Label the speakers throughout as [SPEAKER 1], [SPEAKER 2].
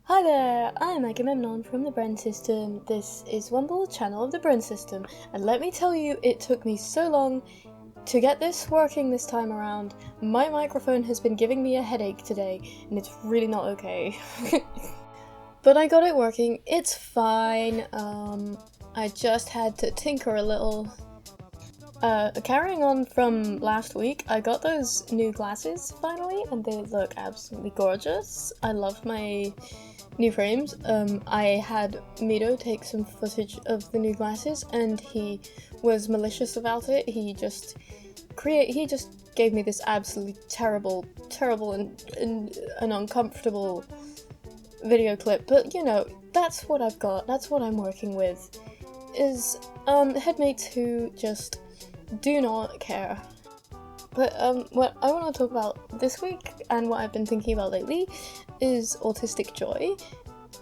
[SPEAKER 1] Hi there, I'm Agamemnon from the Brain System. This is Wumble, channel of the Brain System, and let me tell you, it took me so long to get this working this time around. My microphone has been giving me a headache today, and it's really not okay. But I got it working, it's fine. I just had to tinker a little. Carrying on from last week, I got those new glasses finally, and they look absolutely gorgeous. I love my new frames. I had Mito take some footage of the new glasses, and he was malicious about it. He just gave me this absolutely terrible and uncomfortable video clip. But you know, that's what I've got. That's what I'm working with. Is headmates who just do not care. But what I want to talk about this week and what I've been thinking about lately is autistic joy,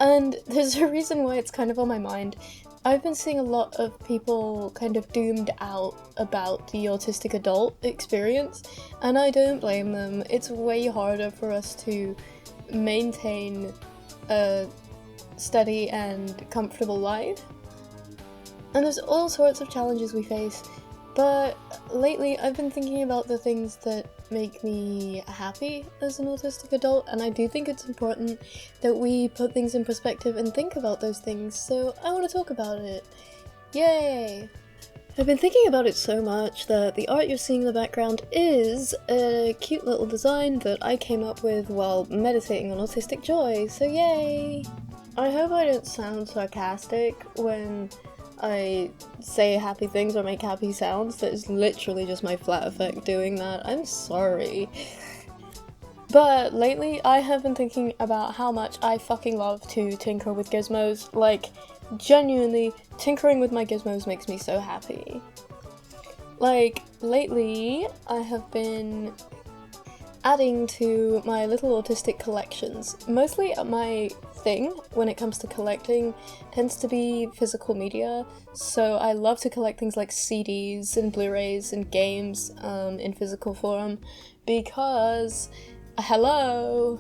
[SPEAKER 1] and there's a reason why it's kind of on my mind. I've been seeing a lot of people kind of doomed out about the autistic adult experience, and I don't blame them. It's way harder for us to maintain a steady and comfortable life, and there's all sorts of challenges we face. But lately, I've been thinking about the things that make me happy as an autistic adult, and I do think it's important that we put things in perspective and think about those things, so I want to talk about it. Yay! I've been thinking about it so much that the art you're seeing in the background is a cute little design that I came up with while meditating on autistic joy, so yay! I hope I don't sound sarcastic when I say happy things or make happy sounds. That is literally just my flat effect doing that. I'm sorry. But lately I have been thinking about how much I fucking love to tinker with gizmos. Like, genuinely, tinkering with my gizmos makes me so happy. Like, lately I have been adding to my little autistic collections. Mostly my thing when it comes to collecting tends to be physical media, so I love to collect things like CDs and Blu-rays and games in physical form because, hello,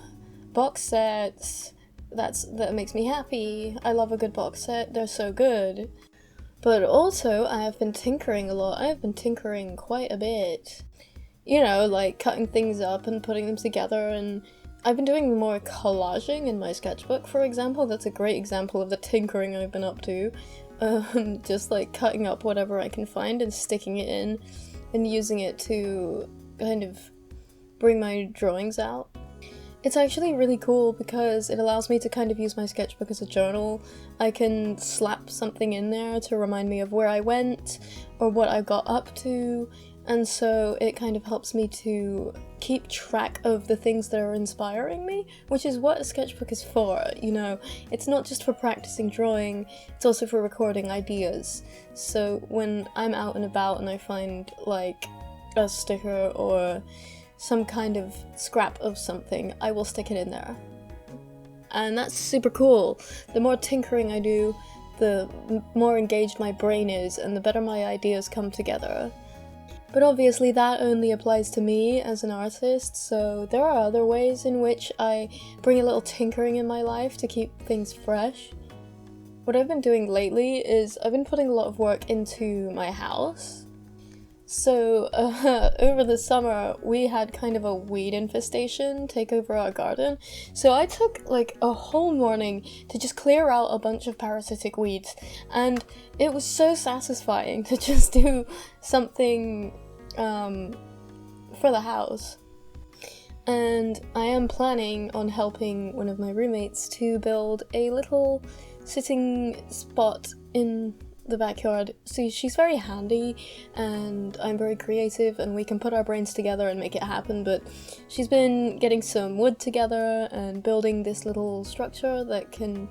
[SPEAKER 1] box sets, that makes me happy. I love a good box set, they're so good. But also, I have been tinkering a lot. I have been tinkering quite a bit. You know, like cutting things up and putting them together, and I've been doing more collaging in my sketchbook, for example. That's a great example of the tinkering I've been up to. Just like cutting up whatever I can find and sticking it in and using it to kind of bring my drawings out. It's actually really cool because it allows me to kind of use my sketchbook as a journal. I can slap something in there to remind me of where I went or what I got up to, and so it kind of helps me to keep track of the things that are inspiring me, which is what a sketchbook is for, you know. It's not just for practicing drawing, it's also for recording ideas. So when I'm out and about and I find like a sticker or some kind of scrap of something, I will stick it in there. And that's super cool. The more tinkering I do, the more engaged my brain is and the better my ideas come together. But obviously that only applies to me as an artist, so there are other ways in which I bring a little tinkering in my life to keep things fresh. What I've been doing lately is I've been putting a lot of work into my house. So over the summer we had kind of a weed infestation take over our garden, so I took like a whole morning to just clear out a bunch of parasitic weeds, and it was so satisfying to just do something for the house. And I am planning on helping one of my roommates to build a little sitting spot in the backyard. See, she's very handy and I'm very creative and we can put our brains together and make it happen, but she's been getting some wood together and building this little structure that can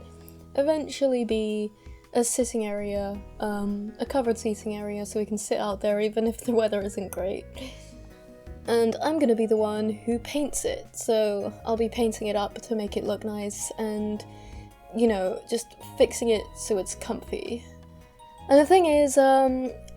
[SPEAKER 1] eventually be a sitting area, a covered seating area, so we can sit out there even if the weather isn't great. And I'm gonna be the one who paints it, so I'll be painting it up to make it look nice and, you know, just fixing it so it's comfy. And the thing is,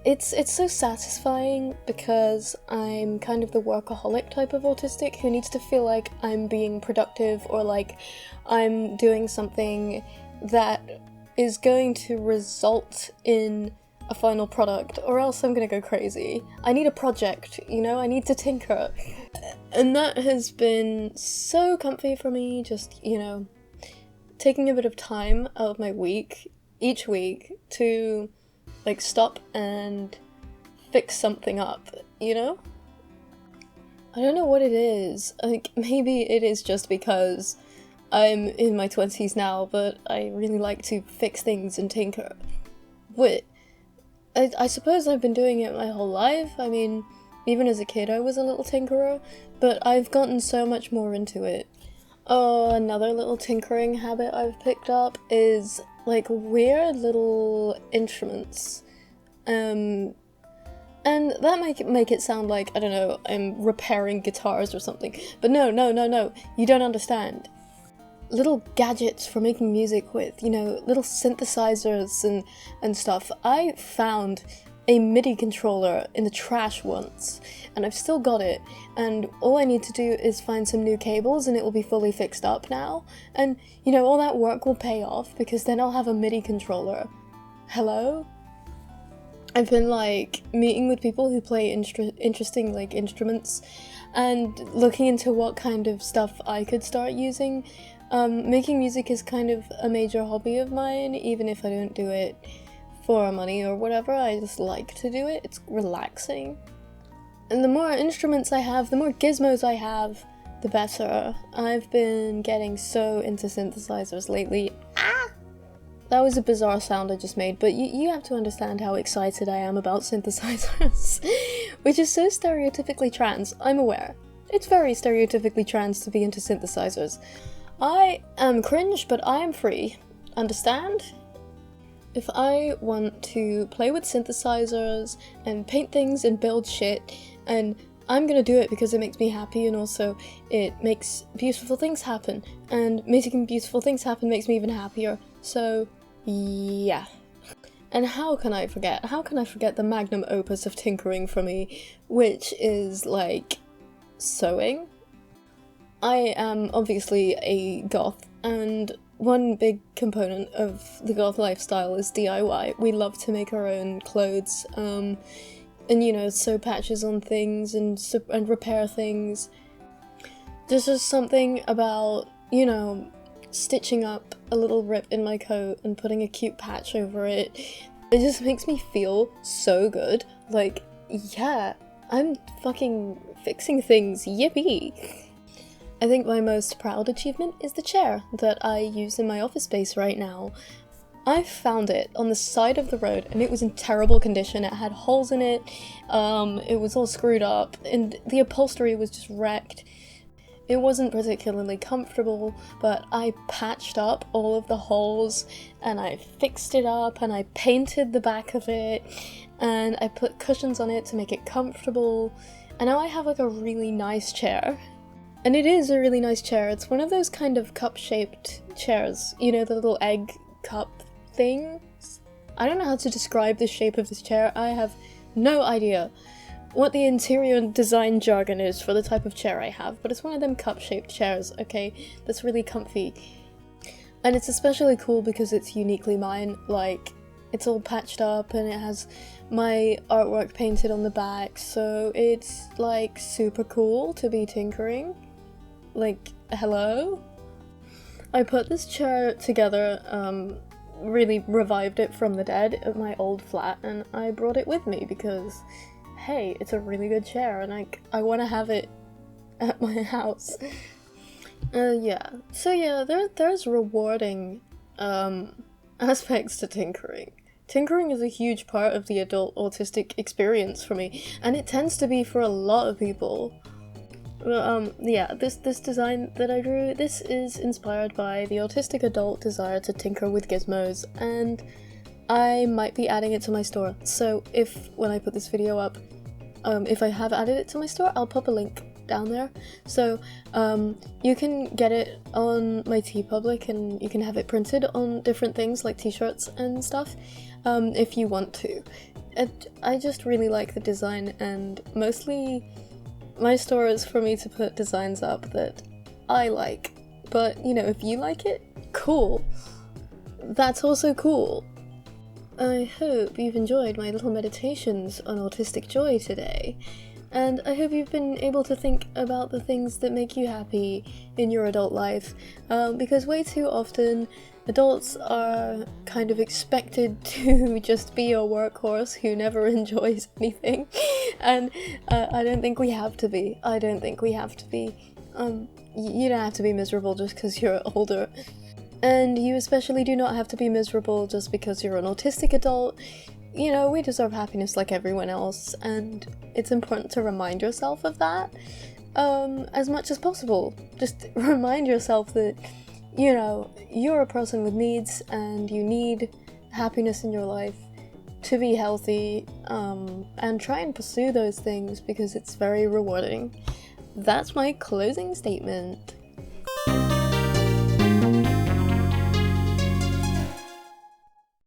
[SPEAKER 1] it's so satisfying because I'm kind of the workaholic type of autistic who needs to feel like I'm being productive or like I'm doing something that is going to result in a final product, or else I'm gonna go crazy. I need a project, you know, I need to tinker. And that has been so comfy for me, just, you know, taking a bit of time out of my week, each week, to like stop and fix something up, you know? I don't know what it is. Like, maybe it is just because I'm in my 20s now, but I really like to fix things and tinker. But I suppose I've been doing it my whole life. I mean, even as a kid I was a little tinkerer, but I've gotten so much more into it. Oh, another little tinkering habit I've picked up is like weird little instruments. And that might make it sound like, I don't know, I'm repairing guitars or something. But no, you don't understand. Little gadgets for making music with, you know, little synthesizers and stuff. I found a MIDI controller in the trash once, and I've still got it, and all I need to do is find some new cables and it will be fully fixed up now, and, you know, all that work will pay off because then I'll have a MIDI controller. Hello? I've been, like, meeting with people who play interesting, like, instruments, and looking into what kind of stuff I could start using. Making music is kind of a major hobby of mine, even if I don't do it for money or whatever. I just like to do it. It's relaxing. And the more instruments I have, the more gizmos I have, the better. I've been getting so into synthesizers lately. Ah! That was a bizarre sound I just made, but you have to understand how excited I am about synthesizers. Which is so stereotypically trans, I'm aware. It's very stereotypically trans to be into synthesizers. I am cringe, but I am free. Understand? If I want to play with synthesizers and paint things and build shit, and I'm gonna do it because it makes me happy, and also it makes beautiful things happen, and making beautiful things happen makes me even happier, so yeah. And how can I forget the magnum opus of tinkering for me, which is like sewing? I am obviously a goth, and one big component of the goth lifestyle is DIY. We love to make our own clothes, and, you know, sew patches on things and repair things. There's just something about, you know, stitching up a little rip in my coat and putting a cute patch over it. It just makes me feel so good. Like, yeah, I'm fucking fixing things, yippee! I think my most proud achievement is the chair that I use in my office space right now. I found it on the side of the road and it was in terrible condition. It had holes in it, it was all screwed up, and the upholstery was just wrecked. It wasn't particularly comfortable, but I patched up all of the holes and I fixed it up and I painted the back of it and I put cushions on it to make it comfortable, and now I have like a really nice chair. And it is a really nice chair. It's one of those kind of cup-shaped chairs, you know, the little egg cup things? I don't know how to describe the shape of this chair. I have no idea what the interior design jargon is for the type of chair I have, but it's one of them cup-shaped chairs, okay, that's really comfy. And it's especially cool because it's uniquely mine. Like, it's all patched up and it has my artwork painted on the back, so it's like super cool to be tinkering. Like, hello? I put this chair together, really revived it from the dead at my old flat, and I brought it with me because, hey, it's a really good chair and I want to have it at my house. Yeah. So yeah, there's rewarding aspects to tinkering. Tinkering is a huge part of the adult autistic experience for me, and it tends to be for a lot of people. Yeah, this design that I drew, this is inspired by the autistic adult desire to tinker with gizmos, and I might be adding it to my store. So when I put this video up, if I have added it to my store, I'll pop a link down there. So you can get it on my TeePublic, and you can have it printed on different things like t-shirts and stuff, if you want to. I just really like the design, and mostly my store is for me to put designs up that I like. But, you know, if you like it, cool. That's also cool. I hope you've enjoyed my little meditations on autistic joy today, and I hope you've been able to think about the things that make you happy in your adult life, because way too often adults are kind of expected to just be a workhorse who never enjoys anything, and I don't think we have to be. I don't think we have to be. You don't have to be miserable just because you're older. And you especially do not have to be miserable just because you're an autistic adult. You know, we deserve happiness like everyone else, and it's important to remind yourself of that as much as possible. Just remind yourself that, you know, you're a person with needs and you need happiness in your life to be healthy, and try and pursue those things because it's very rewarding. That's my closing statement.